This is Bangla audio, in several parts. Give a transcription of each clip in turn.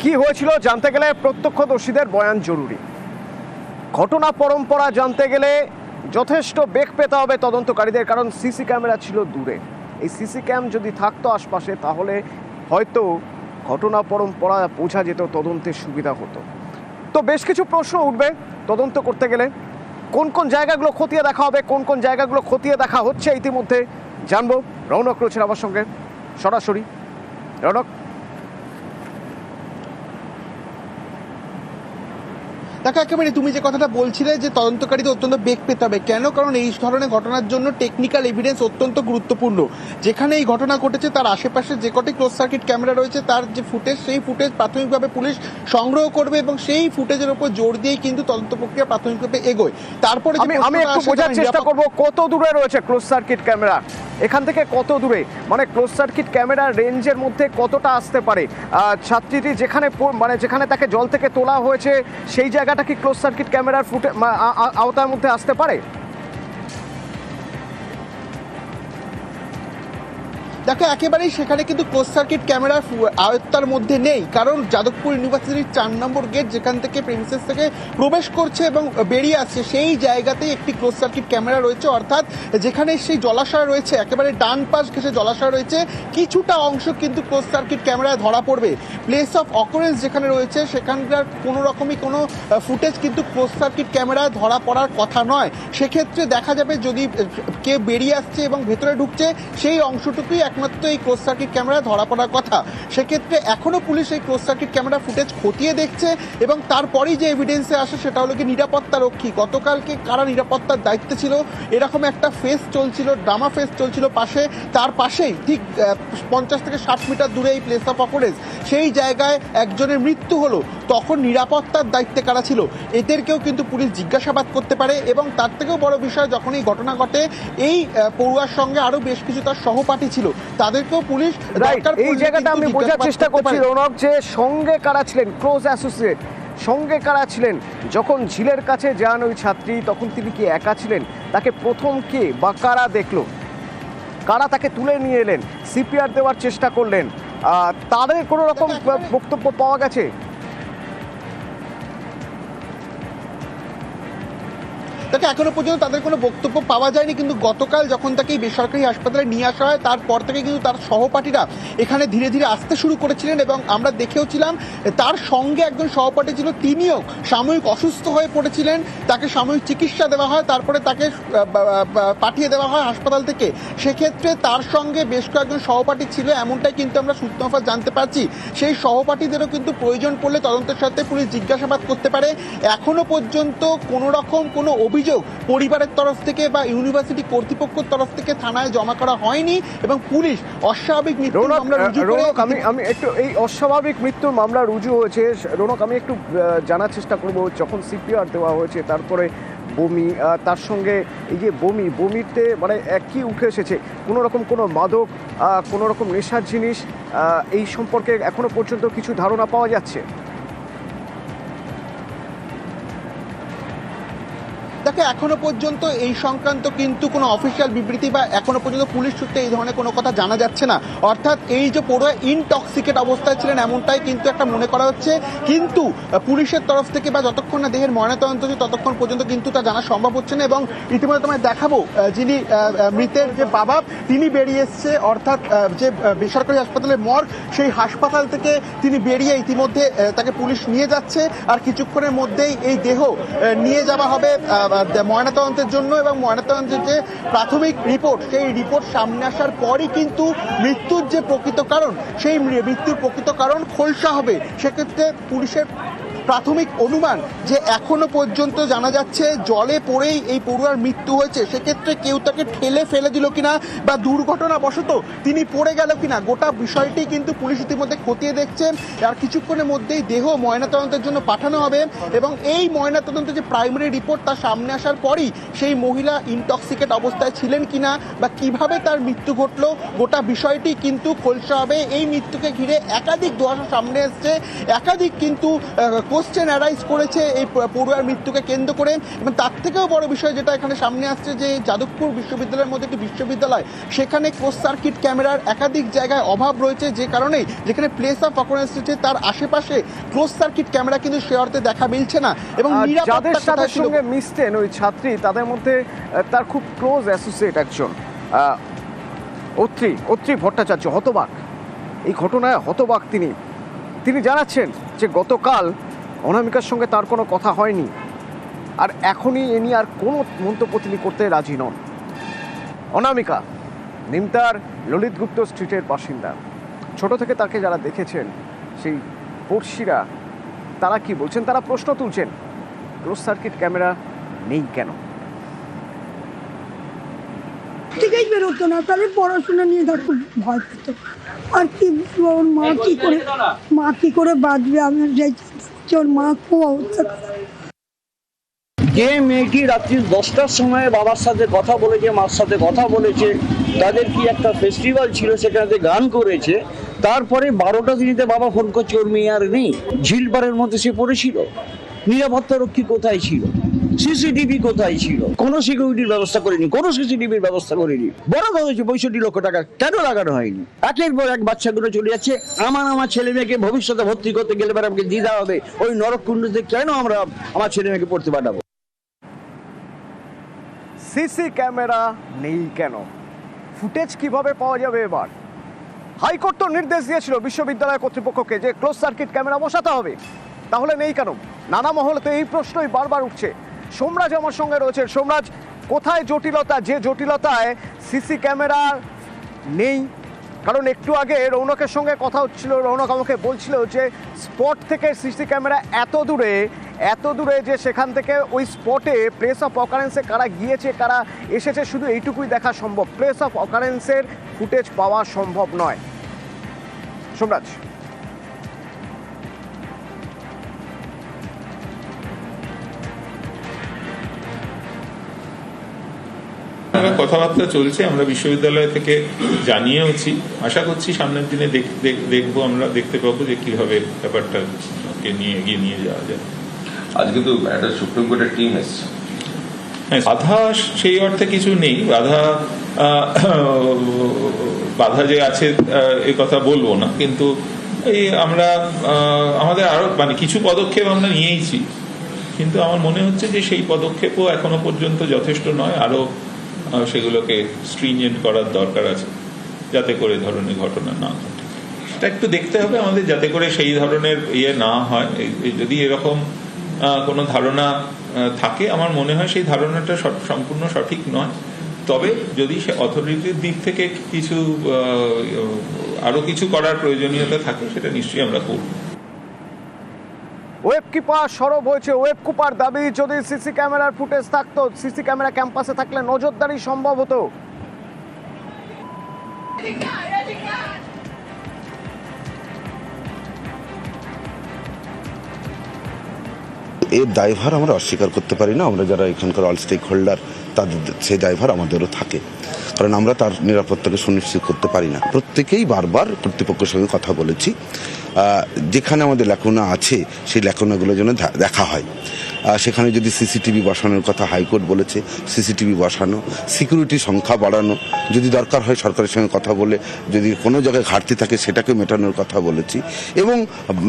কি হয়েছিল জানতে গেলে প্রত্যক্ষদর্শীদের বয়ান জরুরি। ঘটনা পরম্পরা জানতে গেলে যথেষ্ট বেগ পেতে হবে তদন্তকারীদের, কারণ সিসি ক্যামেরা ছিল দূরে। এই সিসি ক্যাম যদি থাকতো আশপাশে তাহলে হয়তো ঘটনা পরম্পরা বোঝা যেত, তদন্তের সুবিধা হতো। তো বেশ কিছু প্রশ্ন উঠবে তদন্ত করতে গেলে। কোন কোন জায়গাগুলো খতিয়ে দেখা হবে, কোন কোন জায়গাগুলো খতিয়ে দেখা হচ্ছে ইতিমধ্যে জানবো। রৌনক রয়েছেন আমার সঙ্গে সরাসরি। রৌনক, দেখো, একেবারে তুমি যে কথাটা বলছিলে যে তদন্তকারীদের অত্যন্ত বেগ পেতে হবে, কেন? কারণ এই ধরনের ঘটনার জন্য টেকনিক্যাল এভিডেন্স অত্যন্ত গুরুত্বপূর্ণ। যেখানে এই ঘটনা ঘটেছে তার আশেপাশে যে কটি ক্লোজ সার্কিট ক্যামেরা রয়েছে তার যে ফুটেজ, সেই ফুটেজ প্রাথমিকভাবে পুলিশ সংগ্রহ করবে এবং সেই ফুটেজের উপর জোর দিয়েই কিন্তু তদন্ত প্রক্রিয়া প্রাথমিকভাবে এগোয়। তারপরে আমি একটু বোঝার চেষ্টা করব কত দূরে রয়েছে ক্লোজ সার্কিট ক্যামেরা, এখান থেকে কত দূরে, মানে ক্লোজ সার্কিট ক্যামেরার রেঞ্জের মধ্যে কতটা আসতে পারে? ছাত্রীটি যেখানে তাকে জল থেকে তোলা হয়েছে সেই জায়গাটা কি ক্লোজ সার্কিট ক্যামেরার আওতার মধ্যে আসতে পারে? দেখো, একেবারেই সেখানে কিন্তু ক্লোজ সার্কিট ক্যামেরার আয়ত্তার মধ্যে নেই, কারণ যাদবপুর ইউনিভার্সিটির 4 নম্বর গেট যেখান থেকে প্রেমিসেস থেকে প্রবেশ করছে এবং বেরিয়ে আসছে সেই জায়গাতেই একটি ক্লোজ সার্কিট ক্যামেরা রয়েছে। অর্থাৎ যেখানে সেই জলাশয় রয়েছে, একেবারে ডান পাশ ঘেঁষে জলাশয় রয়েছে, কিছুটা অংশ কিন্তু ক্লোজ সার্কিট ক্যামেরায় ধরা পড়বে। প্লেস অফ অকারেন্স যেখানে রয়েছে সেখানকার কোনো রকমই কোনো ফুটেজ কিন্তু ক্লোজ সার্কিট ক্যামেরায় ধরা পড়ার কথা নয়। সেক্ষেত্রে দেখা যাবে যদি কে বেরিয়ে আসছে এবং ভেতরে ঢুকছে সেই অংশটুকুই একমাত্র এই ক্লোজ সার্কিট ক্যামেরা ধরা পড়ার কথা। সেক্ষেত্রে এখনো পুলিশ এই ক্লোজ সার্কিট ক্যামেরা ফুটেজ খতিয়ে দেখছে এবং তারপরেই যে এভিডেন্সে আসে সেটা হলো কি নিরাপত্তা রক্ষী। গতকালকে কারা নিরাপত্তার দায়িত্বে ছিল এরকম একটা ফেস চলছিল, ড্রামা ফেস চলছিল পাশে, তার পাশেই ঠিক 50 থেকে 60 মিটার দূরে এই প্লেস অফ অকারেন্স, সেই জায়গায় একজনের মৃত্যু হলো। তখন নিরাপত্তার দায়িত্বে কারা ছিল এদেরকেও কিন্তু পুলিশ জিজ্ঞাসাবাদ করতে পারে। এবং তার থেকেও বড় বিষয়, যখন এই ঘটনা ঘটে এই পড়ুয়ার সঙ্গে আরো বেশ কিছু তার সহপাঠী ছিল, তাদেরকেও পুলিশ এই জায়গাটা আমি বোঝার চেষ্টা করছি রৌনক, যে সঙ্গে কারা ছিলেন, ক্লোজ অ্যাসোসিয়েট, সঙ্গে কারা ছিলেন? যখন ঝিলের কাছে যান ওই ছাত্রী তখন তিনি কি একা ছিলেন? তাকে প্রথম কে বা কারা দেখলো, কারা তাকে তুলে নিয়ে এলেন, সিপিআর দেওয়ার চেষ্টা করলেন, তাদের কোনো রকম বক্তব্য পাওয়া গেছে? তাকে এখনো পর্যন্ত তাদের কোনো বক্তব্য পাওয়া যায়নি, কিন্তু গতকাল যখন তাকে বেসরকারি হাসপাতালে নিয়ে আসা হয় তারপর থেকে কিন্তু তার সহপাঠীরা এখানে ধীরে ধীরে আসতে শুরু করেছিলেন। এবং আমরা দেখেওছিলাম তার সঙ্গে একজন সহপাঠী ছিল, তিনিও সাময়িক অসুস্থ হয়ে পড়েছিলেন, তাকে সাময়িক চিকিৎসা দেওয়া হয়, তারপরে তাকে পাঠিয়ে দেওয়া হয় হাসপাতাল থেকে। সেক্ষেত্রে তার সঙ্গে বেশ কয়েকজন সহপাঠী ছিল এমনটাই কিন্তু আমরা সূত্রমারফত জানতে পারছি। সেই সহপাঠীদেরও কিন্তু প্রয়োজন পড়লে তদন্তের সাথে পুলিশ জিজ্ঞাসাবাদ করতে পারে। এখনো পর্যন্ত কোনো রকম কোনো অভিযোগ পরিবারের তরফ থেকে বা ইউনিভার্সিটি কর্তৃপক্ষের তরফ থেকে থানায় জমা করা হয়নি এবং পুলিশ অস্বাভাবিক মৃত্যুর মামলা রুজু করে। আমি একটু এই অস্বাভাবিক মৃত্যুর মামলা রুজু হয়েছে রৌনক, আমি একটু জানার চেষ্টা করব, যখন সিপিআর দেওয়া হয়েছে তারপরে বমি, তার সঙ্গে এই যে বমিতে মানে কি উঠে এসেছে, কোনো রকম কোনো মাদক, কোনো রকম নেশার জিনিস, এই সম্পর্কে এখনো পর্যন্ত কিছু ধারণা পাওয়া যাচ্ছে? দেখো, এখনো পর্যন্ত এই সংক্রান্ত কিন্তু কোনো অফিসিয়াল বিবৃতি বা এখনো পর্যন্ত পুলিশ সূত্রে এই ধরনের কোনো কথা জানা যাচ্ছে না। অর্থাৎ এই যে পড়ুয়া ইনটক্সিকেট অবস্থায় ছিলেন এমনটাই কিন্তু একটা মনে করা হচ্ছে, কিন্তু পুলিশের তরফ থেকে বা যতক্ষণ না দেহের ময়নাতদন্ত হচ্ছে ততক্ষণ পর্যন্ত কিন্তু তা জানা সম্ভব হচ্ছে না। এবং ইতিমধ্যে তোমায় দেখাবো যিনি মৃতের যে বাবা তিনি বেরিয়ে এসছে, অর্থাৎ যে বেসরকারি হাসপাতালের মর্গ সেই হাসপাতাল থেকে তিনি বেরিয়ে ইতিমধ্যে তাকে পুলিশ নিয়ে যাচ্ছে। আর কিছুক্ষণের মধ্যেই এই দেহ নিয়ে যাওয়া হবে ময়নাতদন্তের জন্য। এবং ময়নাতদন্তের যে প্রাথমিক রিপোর্ট, সেই রিপোর্ট সামনে আসার পরই কিন্তু মৃত্যুর যে প্রকৃত কারণ, সেই মৃত্যুর প্রকৃত কারণ খোলসা হবে। সেক্ষেত্রে পুলিশের প্রাথমিক অনুমান যে এখনো পর্যন্ত জানা যাচ্ছে জলে পড়েই এই পড়ুয়ার মৃত্যু হয়েছে। সেক্ষেত্রে কেউ তাকে ঠেলে ফেলে দিল কিনা বা দুর্ঘটনাবশত তিনি পড়ে গেল কিনা, গোটা বিষয়টি কিন্তু পুলিশ ইতিমধ্যে খতিয়ে দেখছে। আর কিছুক্ষণের মধ্যেই দেহ ময়নাতদন্তের জন্য পাঠানো হবে এবং এই ময়নাতদন্তের যে প্রাইমারি রিপোর্ট তার সামনে আসার পরই সেই মহিলা ইনটক্সিকেট অবস্থায় ছিলেন কিনা বা কিভাবে তার মৃত্যু ঘটলো, গোটা বিষয়টি কিন্তু খোলসা হবে। এই মৃত্যুকে ঘিরে একাধিক ধোঁয়াশা সামনে এসছে, একাধিক কিন্তু কোশ্চেন অ্যারাইজ করেছে এই পড়ুয়ার মৃত্যুকে কেন্দ্র করে। এবং তার থেকেও বড় বিষয় যেটা এখানে সামনে আসছে, যে যাদবপুর বিশ্ববিদ্যালয়ের মধ্যে একটি বিশ্ববিদ্যালয়, সেখানে ক্লোজ সার্কিট ক্যামেরার একাধিক জায়গায় অভাব রয়েছে, যে কারণেই যেখানে প্লেস অফ অকারেন্স রয়েছে তার আশেপাশে ক্লোজ সার্কিট ক্যামেরা কিন্তু সে অর্থে দেখা মিলছে না। এবং যাদের সাথে সঙ্গে মিশতেন ওই ছাত্রী, তাদের মধ্যে তার খুব ক্লোজ অ্যাসোসিয়েট একজন অত্রি ভট্টাচার্য হতবাক। এই ঘটনায় হতবাক তিনি জানাচ্ছেন যে গতকাল অনামিকার সঙ্গে তার কোনো কথা হয়নি, আর এখনই এ নিয়ে আর কোনো মন্তব্য তিনি করতে রাজি নন। অনামিকা নিমতার ললিত গুপ্ত স্ট্রিটের বাসিন্দা। ছোট থেকে তাকে যারা দেখেছেন, সেই পড়শিরা, তারা কি বলছেন? তারা প্রশ্ন তুলছেন, ক্লোজ সার্কিট ক্যামেরা নেই কেন? থেকেই বেরোতো না, তাহলে পড়াশোনা নিয়ে তার খুব ভয় পেত। আর কি ওর মা কি করে বাঁচবে, আমার যাই ওর মা খুব অবস্থা খারাপ। যে মেয়েটি রাত্রি 10টার সময় বাবার সাথে কথা বলেছে, মার সাথে কথা বলেছে, তাদের কি একটা ফেস্টিভ্যাল ছিল, সেখানে গান করেছে, তারপরে 12টা দিনেতে বাবা ফোন করছে ওর মেয়ে আর নেই, ঝিলপাড়ের মধ্যে সে পড়েছিল। নিরাপত্তা রক্ষী কোথায় ছিল? সিসিটিভি কোথায় ছিল? কোনো সিকিউরিটির ব্যবস্থা করেনি, কোনো সিসিটিভির ব্যবস্থা করেনি। বড় কথা হচ্ছে 65 লক্ষ টাকা কেন লাগানো হয়নি? একের পর এক বাচ্চাগুলো চলে যাচ্ছে। আমার ছেলে মেয়েকে ভবিষ্যতে ভর্তি করতে গেলে আমাকে দিতে হবে, ওই নরককুণ্ডতে কেন আমরা আমার ছেলে মেয়েকে পড়তে পাঠাবো? সিসি ক্যামেরা নেই কেন? ফুটেজ কিভাবে পাওয়া যাবে এবার? হাইকোর্ট তো নির্দেশ দিয়েছিল বিশ্ববিদ্যালয় কর্তৃপক্ষকে যে ক্লোজ সার্কিট ক্যামেরা বসাতে হবে, তাহলে নেই কেন? নানা মহলেতে এই প্রশ্নই বারবার উঠছে। সোমরাজ আমার সঙ্গে রয়েছে। সোমরাজ, কোথায় জটিলতা, যে জটিলতায় সিসি ক্যামেরা নেই? কারণ একটু আগে রৌনকের সঙ্গে কথা হচ্ছিল, রৌনক আমাকে বলছিল যে স্পট থেকে সিসি ক্যামেরা এত দূরে যে সেখান থেকে ওই স্পটে প্লেস অফ অকারেন্সে কারা গিয়েছে, কারা এসেছে, শুধু এইটুকুই দেখা সম্ভব। প্লেস অফ অকারেন্সের ফুটেজ পাওয়া সম্ভব নয়। সোমরাজ, কথাবার্তা চলছে, আমরা বিশ্ববিদ্যালয় থেকে জানিয়েওছি। আশা করছি সামনের দিনে দেখবো, আমরা দেখতে পাবো যে কিভাবে ব্যাপারটাকে নিয়ে এগিয়ে নিয়ে যাওয়া যায়। আজ কিন্তু একটা সুপ্রিম কোর্টের টিম এসছে। বাধা সেই অর্থে কিছু নেই, বাধা যে আছে এ কথা বলবো না, কিন্তু এই আমরা আমাদের আরো কিছু পদক্ষেপ আমরা নিয়েইছি, কিন্তু আমার মনে হচ্ছে যে সেই পদক্ষেপও এখনো পর্যন্ত যথেষ্ট নয়। আরো সেগুলোকে স্ট্রিনজেন্ট করার দরকার আছে, যাতে করে ধরনের ঘটনা না ঘটে। সেটা একটু দেখতে হবে আমাদের, যাতে করে সেই ধরনের না হয়। যদি এরকম কোনো ধারণা থাকে, আমার মনে হয় সেই ধারণাটা সম্পূর্ণ সঠিক নয়। তবে যদি সে অথরিটির দিক থেকে কিছু আরো কিছু করার প্রয়োজনীয়তা থাকে, সেটা নিশ্চয়ই আমরা করব। ওয়েব কিপার সরব হয়েছে। ওয়েব কিপার দাবি, যদি সিসি ক্যামেরার ফুটেজ থাকতো, সিসি ক্যামেরা ক্যাম্পাসে থাকলে নজরদারি সম্ভব হতো। এর দায়ভার আমরা অস্বীকার করতে পারি না। আমরা যারা এখানকার অল স্টেক হোল্ডার, তাদের সেই দায়ভার আমাদেরও থাকে, কারণ আমরা তার নিরাপত্তাকে সুনিশ্চিত করতে পারি না। প্রত্যেকেই বারবার কর্তৃপক্ষের সঙ্গে কথা বলেছি, যেখানে আমাদের ল্যাকুনা আছে সেই ল্যাকুনাগুলো যেন দেখা হয়। সেখানে যদি সিসিটিভি বসানোর কথা হাইকোর্ট বলেছে, সিসিটিভি বসানো, সিকিউরিটি সংখ্যা বাড়ানো, যদি দরকার হয় সরকারের সঙ্গে কথা বলে যদি কোনো জায়গায় ঘাটতি থাকে সেটাকে মেটানোর কথা বলেছি, এবং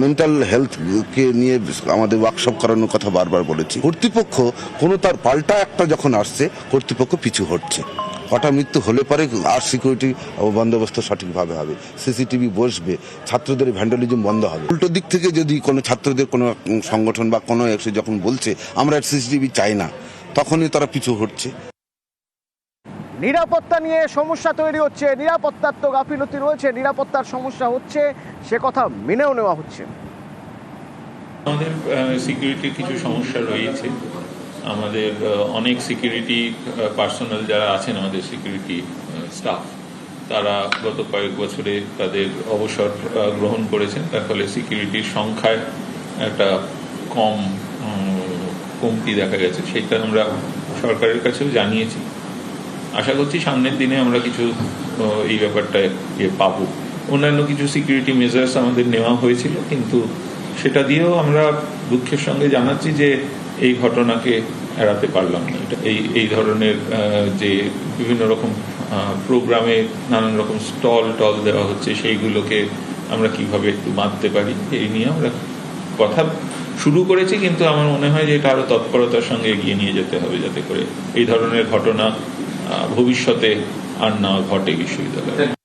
মেন্টাল হেলথকে নিয়ে আমাদের ওয়ার্কশপ করানোর কথা বারবার বলেছি। কর্তৃপক্ষ কোনো তার পাল্টা একটা যখন আসছে, কর্তৃপক্ষ পিছু হটছে। কটা মৃত্যু হলে পরে আর সিকিউরিটি বন্দোবস্ত সঠিকভাবে হবে, সিসিটিভি বসবে, ছাত্রদের ভ্যান্ডালিজম বন্ধ হবে। উল্টো দিক থেকে যদি কোনো ছাত্রদের কোনো সংগঠন বা কোনো এসে যখন বলছে আমরা সিসিটিভি চাই না, তখনই তারা পিছু হটছে। নিরাপত্তা নিয়ে সমস্যা তৈরি হচ্ছে, নিরাপত্তার তো গাফিলতি রয়েছে, নিরাপত্তার সমস্যা হচ্ছে, সে কথা মেনেও নেওয়া হচ্ছে। আমাদের সিকিউরিটির কিছু সমস্যা রয়েছে। আমাদের অনেক সিকিউরিটি পার্সোনাল যারা আছেন, আমাদের সিকিউরিটি স্টাফ, তারা গত কয়েক বছরে তাদের অবসর গ্রহণ করেছেন। তার ফলে সিকিউরিটির সংখ্যায় একটা কমতি দেখা গেছে। সেটা আমরা সরকারের কাছেও জানিয়েছি। আশা করছি সামনের দিনে আমরা কিছু এই ব্যাপারটা পাবো। অন্যান্য কিছু সিকিউরিটি মেজার্স আমাদের নেওয়া হয়েছিল, কিন্তু সেটা দিয়েও আমরা দুঃখের সঙ্গে জানাচ্ছি যে এই ঘটনাকে এড়াতে পারলাম না। এই ধরনের যে বিভিন্ন রকম প্রোগ্রামে নানান রকম স্টল দেওয়া হচ্ছে, সেইগুলোকে আমরা কিভাবে একটু বাঁধতে পারি এই নিয়ে আমরা কথা শুরু করেছি, কিন্তু আমার মনে হয় যে এটা আরো তৎপরতার সঙ্গে এগিয়ে নিয়ে যেতে হবে, যাতে করে এই ধরনের ঘটনা ভবিষ্যতে আর না ঘটে বিশ্ববিদ্যালয়ে।